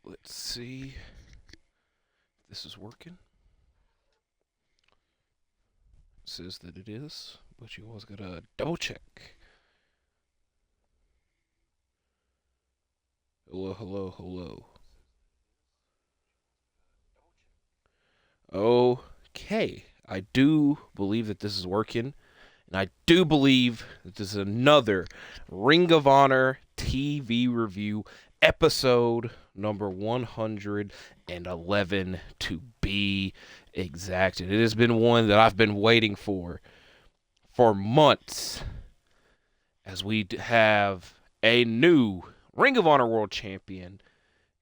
Let's see if this is working. It says that it is, but you always gotta double check. Hello, hello, hello. Okay. I do believe that this is working. And I do believe that this is another Ring of Honor TV review episode number 111 to be exact. And it has been one that I've been waiting for months as we have a new Ring of Honor World Champion,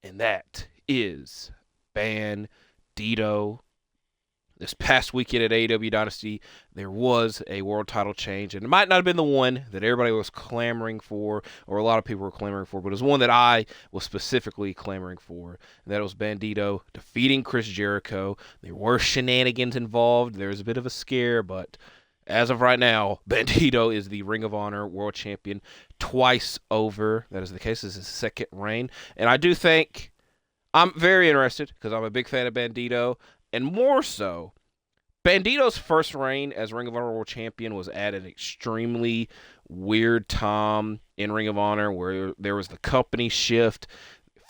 and that is Bandido. This past weekend at AEW Dynasty, there was a world title change, and it might not have been the one that everybody was clamoring for, or a lot of people were clamoring for, but it was one that I was specifically clamoring for, and that was Bandido defeating Chris Jericho. There were shenanigans involved. There was a bit of a scare, but as of right now, Bandido is the Ring of Honor World Champion twice over. That is the case. This is his second reign, and I do think I'm very interested because I'm a big fan of Bandido. And more so, Bandido's first reign as Ring of Honor World Champion was at an extremely weird time in Ring of Honor where there was the company shift.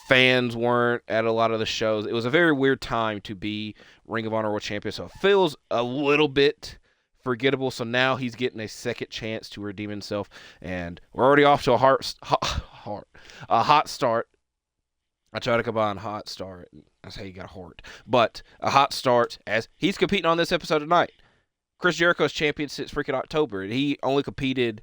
Fans weren't at a lot of the shows. It was a very weird time to be Ring of Honor World Champion, so it feels a little bit forgettable. So now he's getting a second chance to redeem himself, and we're already off to a hot start. I try to combine hot start. That's how you got a heart. But a hot start as he's competing on this episode tonight. Chris Jericho's champion since freaking October. He only competed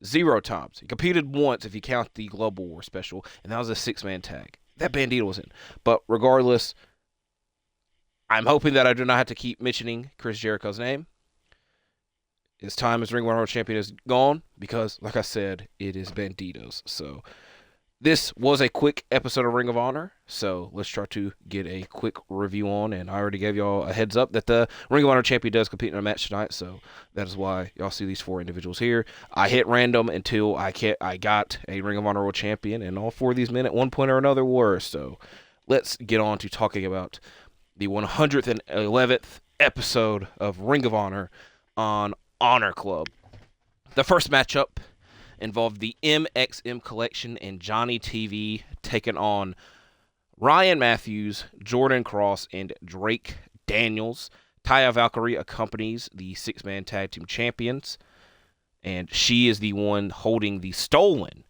0 times. He competed once if you count the Global War special, and that was a 6-man tag. That Bandido was in. But regardless, I'm hoping that I do not have to keep mentioning Chris Jericho's name. His time as Ring of Honor Champion is gone because, like I said, it is Bandido's. So this was a quick episode of Ring of Honor, so let's try to get a quick review on, and I already gave y'all a heads up that the Ring of Honor champion does compete in a match tonight, so that is why y'all see these 4 individuals here. I hit random until I got a Ring of Honor World Champion, and all 4 of these men at one point or another were, so let's get on to talking about the 111th episode of Ring of Honor on Honor Club. The first matchup involved the MXM Collection and Johnny TV taking on Ryan Matthews, Jordan Cross, and Drake Daniels. Taya Valkyrie accompanies the 6-man tag team champions, and she is the one holding the stolen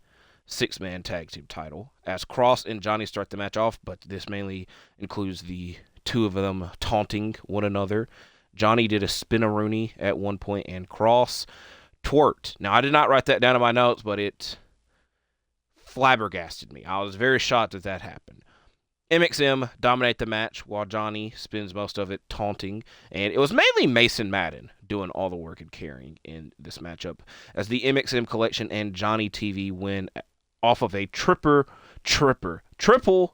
6-man tag team title as Cross and Johnny start the match off, but this mainly includes the 2 of them taunting one another. Johnny did a spin-a-rooney at one point, and Cross twerked. Now, I did not write that down in my notes, but it flabbergasted me. I was very shocked that happened. MXM dominate the match while Johnny spends most of it taunting, and it was mainly Mason Madden doing all the work and carrying in this matchup as the MXM Collection and Johnny TV win off of a triple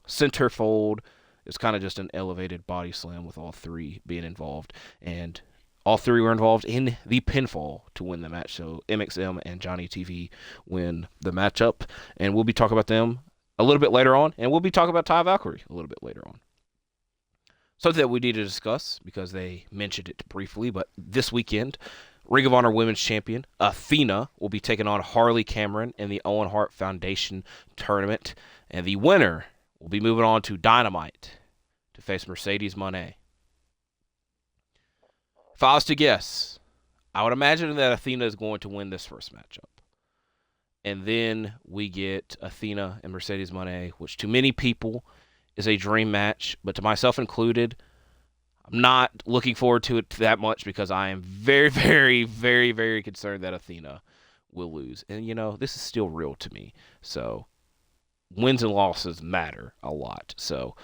centerfold. It's kind of just an elevated body slam with all 3 being involved, and all 3 were involved in the pinfall to win the match. So MXM and Johnny TV win the matchup. And we'll be talking about them a little bit later on. And we'll be talking about Taya Valkyrie a little bit later on. Something that we need to discuss because they mentioned it briefly. But this weekend, Ring of Honor Women's Champion Athena will be taking on Harley Cameron in the Owen Hart Foundation tournament. And the winner will be moving on to Dynamite to face Mercedes Moné. If I was to guess, I would imagine that Athena is going to win this first matchup. And then we get Athena and Mercedes Moné, which to many people is a dream match, but to myself included, I'm not looking forward to it that much because I am very, very, very, very concerned that Athena will lose. And, this is still real to me. So wins and losses matter a lot. So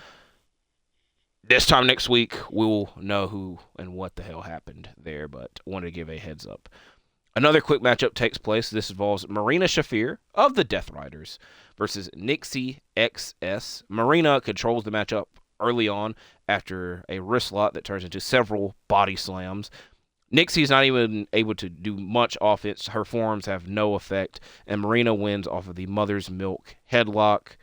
this time next week, we'll know who and what the hell happened there, but wanted to give a heads up. Another quick matchup takes place. This involves Marina Shafir of the Death Riders versus Nixie XS. Marina controls the matchup early on after a wrist lock that turns into several body slams. Nixie's not even able to do much offense. Her forearms have no effect, and Marina wins off of the Mother's Milk headlock.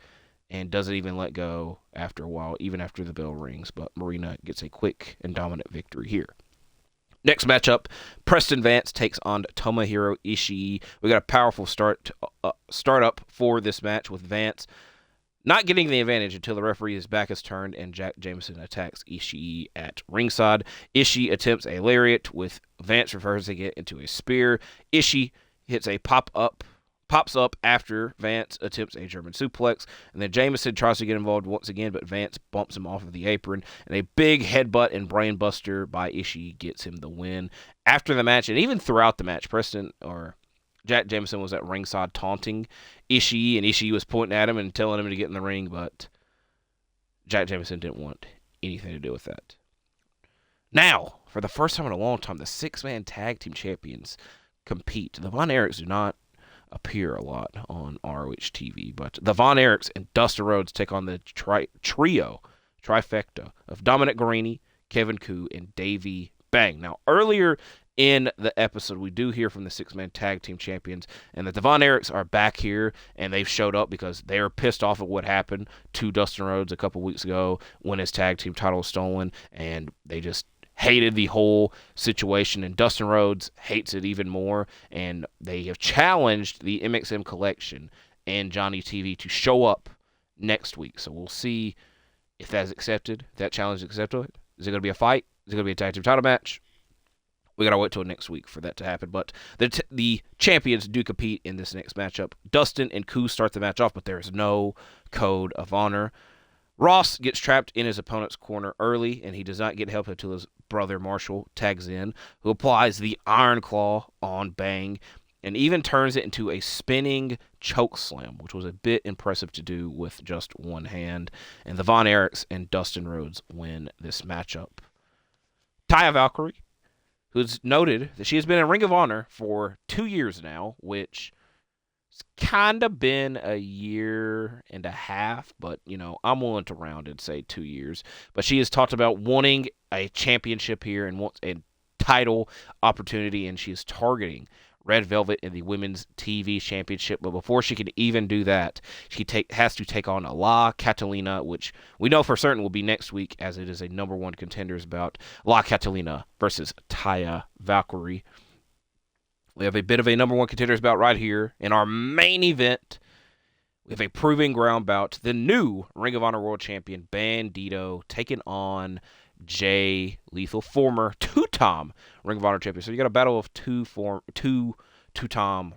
and doesn't even let go after a while, even after the bell rings. But Marina gets a quick and dominant victory here. Next matchup, Preston Vance takes on Tomohiro Ishii. We got a powerful start up for this match with Vance not getting the advantage until the referee's back is turned and Jack Jameson attacks Ishii at ringside. Ishii attempts a lariat with Vance reversing it into a spear. Ishii hits a pops up after Vance attempts a German suplex, and then Jameson tries to get involved once again, but Vance bumps him off of the apron, and a big headbutt and brainbuster by Ishii gets him the win. After the match, and even throughout the match, Jack Jameson was at ringside taunting Ishii, and Ishii was pointing at him and telling him to get in the ring, but Jack Jameson didn't want anything to do with that. Now, for the first time in a long time, the six-man tag team champions compete. The Von Erichs do not appear a lot on ROH TV, but the Von Erichs and Dustin Rhodes take on the trifecta of Dominic Garrini, Kevin Koo, and Davey Bang. Now, earlier in the episode, we do hear from the six-man tag team champions, and that the Von Erichs are back here, and they've showed up because they are pissed off at what happened to Dustin Rhodes a couple weeks ago when his tag team title was stolen, and they just hated the whole situation, and Dustin Rhodes hates it even more, and they have challenged the MXM Collection and Johnny TV to show up next week. So we'll see if that is accepted, if that challenge is accepted. Is it going to be a fight? Is it going to be a tag team title match? We got to wait till next week for that to happen, but the champions do compete in this next matchup. Dustin and Koo start the match off, but there is no code of honor. Ross gets trapped in his opponent's corner early, and he does not get help until his brother Marshall tags in, who applies the Iron Claw on Bang, and even turns it into a spinning choke slam, which was a bit impressive to do with just one hand. And the Von Erichs and Dustin Rhodes win this matchup. Taya Valkyrie, who's noted that she has been in Ring of Honor for 2 years now, which kind of been a year and a half, but, I'm willing to round and say 2 years. But she has talked about wanting a championship here and wants a title opportunity, and she is targeting Red Velvet in the Women's TV Championship. But before she can even do that, she has to take on La Catalina, which we know for certain will be next week, as it is a number one contenders bout. La Catalina versus Taya Valkyrie. We have a bit of a number one contenders bout right here in our main event. We have a proving ground bout. The new Ring of Honor World Champion, Bandido, taking on Jay Lethal, former two-time Ring of Honor champion. So you got a battle of two-time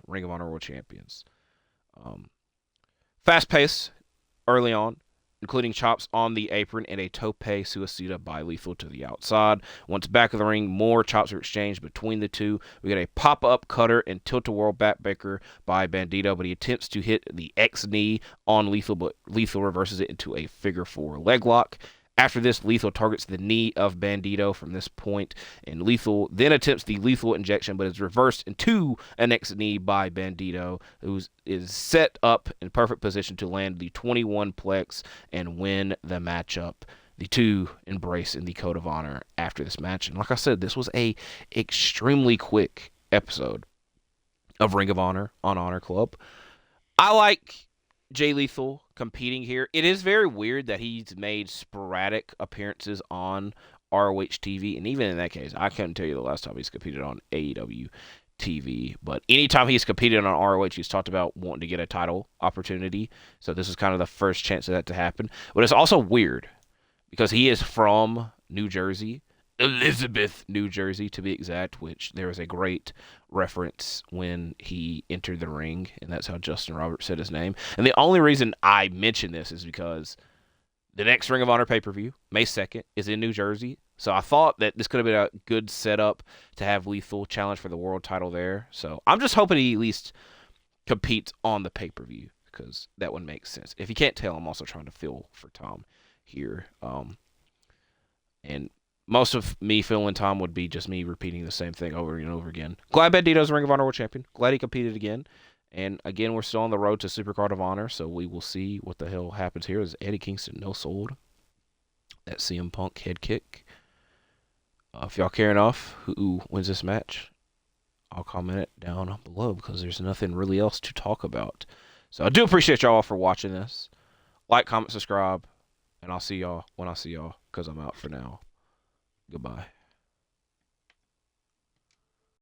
Ring of Honor World Champions. Fast pace early on, including chops on the apron and a tope suicida by Lethal to the outside. Once back of the ring, more chops are exchanged between the two. We get a pop-up cutter and tilt-a-whirl backbreaker by Bandido, but he attempts to hit the X-knee on Lethal, but Lethal reverses it into a figure-4 leg lock. After this, Lethal targets the knee of Bandido from this point, and Lethal then attempts the lethal injection, but is reversed into an X-knee by Bandido, who is set up in perfect position to land the 21-plex and win the matchup. The two embrace in the Code of Honor after this match. And like I said, this was a extremely quick episode of Ring of Honor on Honor Club. I like Jay Lethal competing here. It is very weird that he's made sporadic appearances on ROH TV, and even in that case, I couldn't tell you the last time he's competed on AEW TV, but anytime he's competed on ROH, he's talked about wanting to get a title opportunity, so this is kind of the first chance of that to happen. But it's also weird, because he is from New Jersey, Elizabeth, New Jersey, to be exact, which there was a great reference when he entered the ring, and that's how Justin Roberts said his name. And the only reason I mention this is because the next Ring of Honor pay-per-view, May 2nd, is in New Jersey. So I thought that this could have been a good setup to have Lethal challenge for the world title there. So I'm just hoping he at least competes on the pay-per-view, because that would make sense. If you can't tell, I'm also trying to feel for Tom here. And most of me feeling Tom would be just me repeating the same thing over and over again. Glad Bandido's Ring of Honor World Champion. Glad he competed again. And again, we're still on the road to Supercard of Honor, so we will see what the hell happens here. Is Eddie Kingston no sold? That CM Punk head kick. If y'all care enough who wins this match, I'll comment it down below, because there's nothing really else to talk about. So I do appreciate y'all for watching this. Like, comment, subscribe, and I'll see y'all when I see y'all, because I'm out for now. Goodbye.